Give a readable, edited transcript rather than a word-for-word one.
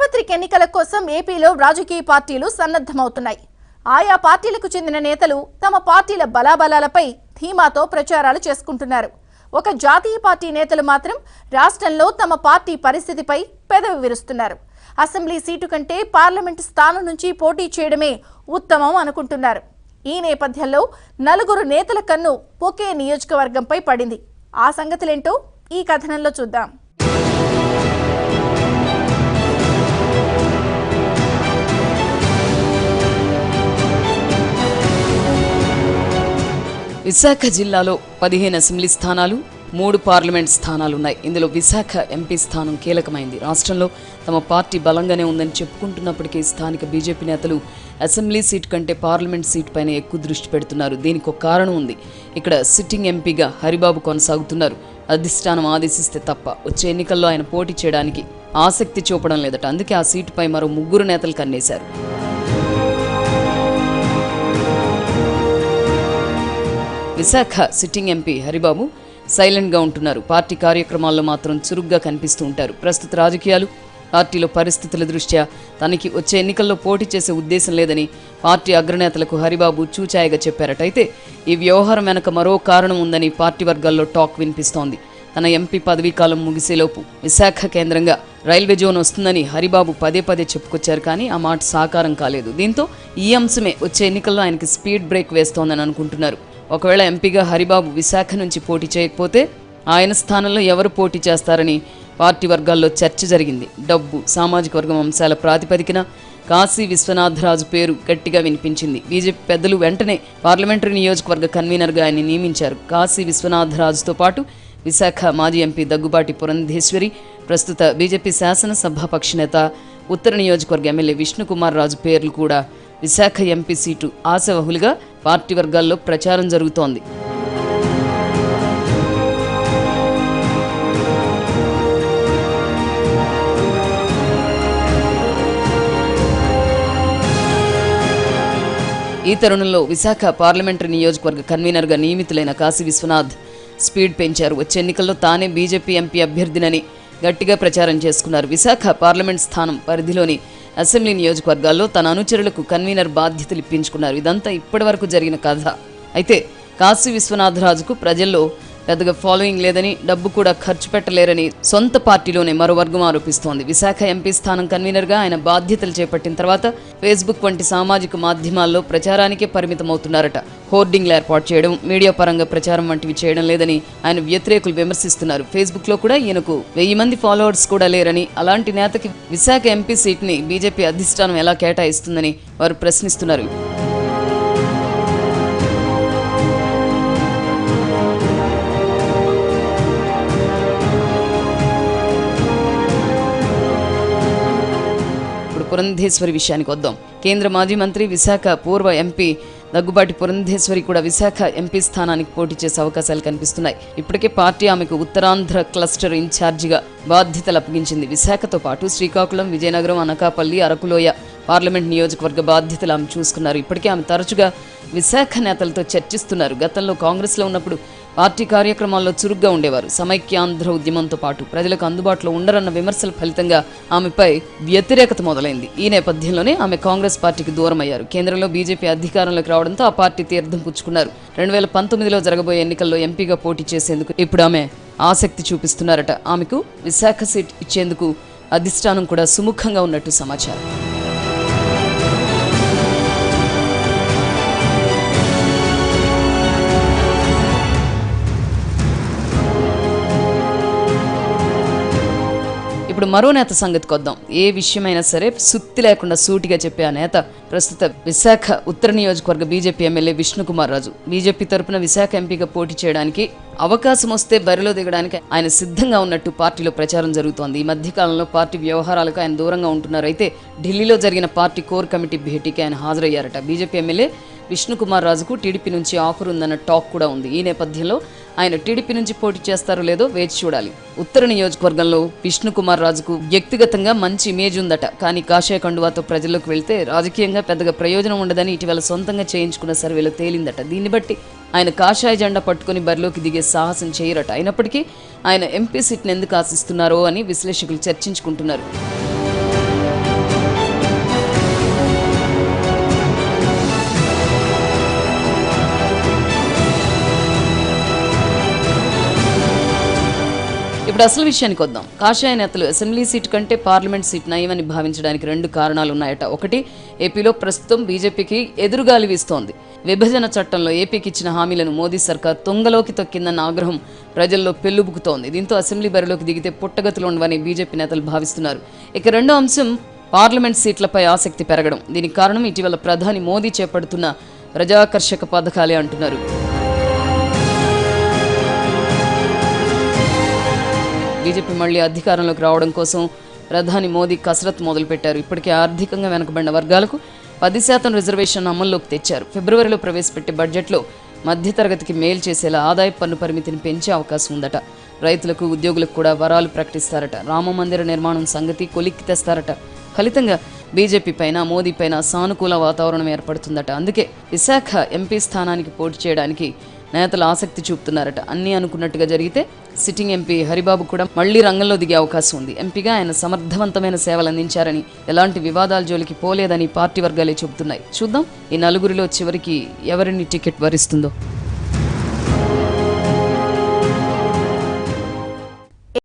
సార్వత్రిక ఎన్నికల కోసం ఏపీలో రాజకీయ పార్టీలు సన్నద్ధమవుతున్నాయి. ఆయా పార్టీలకు చెందిన నేతలు తమ పార్టీల బలాబలాలపై ధీమాతో ప్రచారాలు చేసుకుంటున్నారు. ఒక జాతీయ పార్టీ నేతలు మాత్రం రాష్ట్రంలో తమ పార్టీ పరిస్థితిపై పెదవి విరుస్తున్నారు. అసెంబ్లీ సీటు కంటే పార్లమెంటు స్థానం నుంచి పోటీ చేయడమే ఉత్తమం అనుకుంటున్నారు. ఈ నేపథ్యంలో నలుగురు నేతల కన్ను ఒకే నియోజకవర్గంపై పడింది. ఆ సంగతులేంటో ఈ కథనంలో చూద్దాం. విశాఖ జిల్లాలో 15 అసెంబ్లీ స్థానాలు, 3 పార్లమెంట్ స్థానాలున్నాయి. ఇందులో విశాఖ ఎంపీ స్థానం కీలకమైంది. రాష్ట్రంలో తమ పార్టీ బలంగానే ఉందని చెప్పుకుంటున్నప్పటికీ స్థానిక బీజేపీ నేతలు అసెంబ్లీ సీట్ కంటే పార్లమెంట్ సీట్ పైన ఎక్కువ దృష్టి పెడుతున్నారు. దీనికి ఒక కారణం ఉంది. ఇక్కడ సిట్టింగ్ ఎంపీగా హరిబాబు కొనసాగుతున్నారు. అధిష్టానం ఆదేశిస్తే తప్ప వచ్చే ఎన్నికల్లో ఆయన పోటీ చేయడానికి ఆసక్తి చూపడం లేదట. అందుకే ఆ సీటుపై మరో 3 నేతలు కన్నేశారు. విశాఖ సిట్టింగ్ ఎంపీ హరిబాబు సైలెంట్గా ఉంటున్నారు. పార్టీ కార్యక్రమాల్లో మాత్రం చురుగ్గా కనిపిస్తూ ఉంటారు. ప్రస్తుత రాజకీయాలు, పార్టీలో పరిస్థితుల దృష్ట్యా తనకి వచ్చే ఎన్నికల్లో పోటీ చేసే ఉద్దేశం లేదని పార్టీ అగ్రనేతలకు హరిబాబు చూచాయగా చెప్పారట. అయితే ఈ వ్యవహారం వెనక మరో కారణం ఉందని పార్టీ వర్గాల్లో టాక్ వినిపిస్తోంది. తన ఎంపీ పదవీకాలం ముగిసేలోపు విశాఖ కేంద్రంగా రైల్వే జోన్ వస్తుందని హరిబాబు పదే చెప్పుకొచ్చారు. కానీ ఆ మాట సాకారం కాలేదు. దీంతో ఈ అంశమే వచ్చే ఎన్నికల్లో ఆయనకి స్పీడ్ బ్రేక్ వేస్తోందని అనుకుంటున్నారు. ఒకవేళ ఎంపీగా హరిబాబు విశాఖ నుంచి పోటీ చేయకపోతే ఆయన స్థానంలో ఎవరు పోటీ చేస్తారని పార్టీ వర్గాల్లో చర్చ జరిగింది. డబ్బు, సామాజిక వర్గం అంశాల ప్రాతిపదికన కాశీ విశ్వనాథరాజు పేరు గట్టిగా వినిపించింది. బీజేపీ పెద్దలు వెంటనే పార్లమెంటరీ నియోజకవర్గ కన్వీనర్గా ఆయన నియమించారు. కాశీ విశ్వనాథరాజుతో పాటు విశాఖ మాజీ ఎంపీ దగ్గుబాటి పురంధేశ్వరి, ప్రస్తుత బీజేపీ శాసనసభాపక్ష నేత, ఉత్తర నియోజకవర్గ ఎమ్మెల్యే విష్ణుకుమార్ రాజు పేర్లు కూడా విశాఖ ఎంపీ సీటు ఆశావహులుగా పార్టీ వర్గాల్లో ప్రచారం జరుగుతోంది. ఈ తరుణంలో విశాఖ పార్లమెంటరీ నియోజకవర్గ కన్వీనర్గా నియమితులైన కాశీ విశ్వనాథ్ స్పీడ్ పెంచారు. వచ్చే ఎన్నికల్లో తానే బీజేపీ ఎంపీ అభ్యర్థినని గట్టిగా ప్రచారం చేసుకున్నారు. విశాఖ పార్లమెంట్ స్థానం పరిధిలోని అసెంబ్లీ నియోజకవర్గాల్లో తన అనుచరులకు కన్వీనర్ బాధ్యతలు ఇప్పించుకున్నారు. ఇదంతా ఇప్పటి వరకు జరిగిన కథ. అయితే కాశీ విశ్వనాథరాజుకు ప్రజల్లో పెద్దగా ఫాలోయింగ్ లేదని, డబ్బు కూడా ఖర్చు పెట్టలేరని సొంత పార్టీలోనే మరో వర్గం ఆరోపిస్తోంది. విశాఖ ఎంపీ స్థానం కన్వీనర్గా ఆయన బాధ్యతలు చేపట్టిన తర్వాత ఫేస్బుక్ వంటి సామాజిక మాధ్యమాల్లో ప్రచారానికే పరిమితమవుతున్నారట. హోర్డింగ్లు ఏర్పాటు చేయడం, మీడియా పరంగా ప్రచారం వంటివి చేయడం లేదని ఆయన వ్యతిరేకులు విమర్శిస్తున్నారు. ఫేస్బుక్లో కూడా ఈయనకు 1000 మంది ఫాలోవర్స్ కూడా లేరని, అలాంటి నేతకి విశాఖ ఎంపీ సీట్ని బీజేపీ అధిష్టానం ఎలా కేటాయిస్తుందని వారు ప్రశ్నిస్తున్నారు. పురంధేశ్వరి విషయానికి వద్దాం. కేంద్ర మాజీ మంత్రి, విశాఖ పూర్వ ఎంపీ దగ్గుబాటి పురంధేశ్వరి కూడా విశాఖ ఎంపీ స్థానానికి పోటీ చేసే అవకాశాలు కనిపిస్తున్నాయి. ఇప్పటికే పార్టీ ఆమెకు ఉత్తరాంధ్ర క్లస్టర్ ఇన్ఛార్జిగా బాధ్యతలు అప్పగించింది. విశాఖతో పాటు శ్రీకాకుళం, విజయనగరం, అనకాపల్లి, అరకులోయ పార్లమెంట్ నియోజకవర్గ బాధ్యతలు ఆమె చూసుకున్నారు. ఇప్పటికే ఆమె తరచుగా విశాఖ నేతలతో చర్చిస్తున్నారు. గతంలో కాంగ్రెస్లో ఉన్నప్పుడు పార్టీ కార్యక్రమాల్లో చురుగ్గా ఉండేవారు. సమైక్యాంధ్ర ఉద్యమంతో పాటు ప్రజలకు అందుబాటులో ఉండరన్న విమర్శల ఫలితంగా ఆమెపై వ్యతిరేకత మొదలైంది. ఈ నేపథ్యంలోనే ఆమె కాంగ్రెస్ పార్టీకి దూరం అయ్యారు. కేంద్రంలో బీజేపీ అధికారంలోకి రావడంతో ఆ పార్టీ తీర్థం పుచ్చుకున్నారు. 2019లో జరగబోయే ఎన్నికల్లో ఎంపీగా పోటీ చేసేందుకు ఇప్పుడు ఆమె ఆసక్తి చూపిస్తున్నారట. ఆమెకు విశాఖ సీట్ ఇచ్చేందుకు అధిష్టానం కూడా సుముఖంగా ఉన్నట్టు సమాచారం. ఇప్పుడు మరో నేత సంగతికి వద్దాం. ఏ విషయమైనా సరే సుత్తి లేకుండా సూటిగా చెప్పే ఆ నేత ప్రస్తుత విశాఖ ఉత్తర నియోజకవర్గ BJP MLA Vishnukumar Raju. BJP తరపున విశాఖ ఎంపీగా పోటీ చేయడానికి అవకాశం వస్తే బరిలో దిగడానికి ఆయన సిద్ధంగా ఉన్నట్టు పార్టీలో ప్రచారం జరుగుతోంది. ఈ మధ్యకాలంలో పార్టీ వ్యవహారాలకు ఆయన దూరంగా ఉంటున్నారు. అయితే ఢిల్లీలో జరిగిన పార్టీ కోర్ కమిటీ భేటీకి ఆయన హాజరయ్యారట. బీజేపీ ఎమ్మెల్యే విష్ణుకుమార్ రాజుకు టీడీపీ నుంచి ఆఫర్ ఉందన్న టాక్ కూడా ఉంది. ఈ నేపథ్యంలో ఆయన టీడీపీ నుంచి పోటీ చేస్తారో లేదో వేచి చూడాలి. ఉత్తర నియోజకవర్గంలో విష్ణుకుమార్ రాజుకు వ్యక్తిగతంగా మంచి ఇమేజ్ ఉందట. కానీ కాషాయ కండువాతో ప్రజల్లోకి వెళ్తే రాజకీయంగా పెద్దగా ప్రయోజనం ఉండదని ఇటీవల సొంతంగా చేయించుకున్న సర్వేలో తేలిందట. దీన్ని బట్టి ఆయన కాషాయ జెండా పట్టుకుని బరిలోకి దిగే సాహసం చేయరట. అయినప్పటికీ ఆయన ఎంపీ సీట్ని ఎందుకు ఆశిస్తున్నారో అని విశ్లేషకులు చర్చించుకుంటున్నారు. ఇప్పుడు అసలు విషయానికి వద్దాం. కాషాయ నేతలు అసెంబ్లీ సీటు కంటే పార్లమెంట్ సీట్ నయమని భావించడానికి 2 కారణాలు ఉన్నాయట. ఒకటి, ఏపీలో ప్రస్తుతం బీజేపీకి ఎదురుగాలి వీస్తోంది. విభజన చట్టంలో ఏపీకి ఇచ్చిన హామీలను మోదీ సర్కార్ తుంగలోకి తొక్కిందన్న ఆగ్రహం ప్రజల్లో పెల్లుబుకుతోంది. దీంతో అసెంబ్లీ బరిలోకి దిగితే పుట్టగతులు ఉండవని బీజేపీ నేతలు భావిస్తున్నారు. ఇక రెండో అంశం పార్లమెంట్ సీట్లపై ఆసక్తి పెరగడం. దీనికి కారణం ఇటీవల ప్రధాని మోదీ చేపడుతున్న ప్రజాకర్షక పథకాలే అంటున్నారు. బీజేపీ మళ్లీ అధికారంలోకి రావడం కోసం ప్రధాని మోదీ కసరత్తు మొదలుపెట్టారు. ఇప్పటికే ఆర్థికంగా వెనుకబడిన వర్గాలకు 10% రిజర్వేషన్ అమల్లోకి తెచ్చారు. ఫిబ్రవరిలో ప్రవేశపెట్టే బడ్జెట్లో మధ్యతరగతికి మేలు చేసేలా ఆదాయ పన్ను పరిమితిని పెంచే అవకాశం ఉందట. రైతులకు, ఉద్యోగులకు కూడా వరాలు ప్రకటిస్తారట. రామ మందిర నిర్మాణం సంగతి కొలిక్కి తెస్తారట. ఫలితంగా బీజేపీ పైన, మోదీ పైన సానుకూల వాతావరణం ఏర్పడుతుందట. అందుకే విశాఖ ఎంపీ స్థానానికి పోటీ చేయడానికి నేతలు ఆసక్తి చూపుతున్నారట. అన్నీ అనుకున్నట్టుగా జరిగితే సిట్టింగ్ ఎంపీ హరిబాబు కూడా మళ్లీ రంగంలో దిగే అవకాశం ఉంది. ఎంపీగా ఆయన సమర్థవంతమైన సేవలు అందించారని, ఎలాంటి వివాదాల జోలికి పోలేదని పార్టీ వర్గాలే చెబుతున్నాయి. చూద్దాం ఈ నలుగురిలో చివరికి ఎవరిని టికెట్ వరిస్తుందో.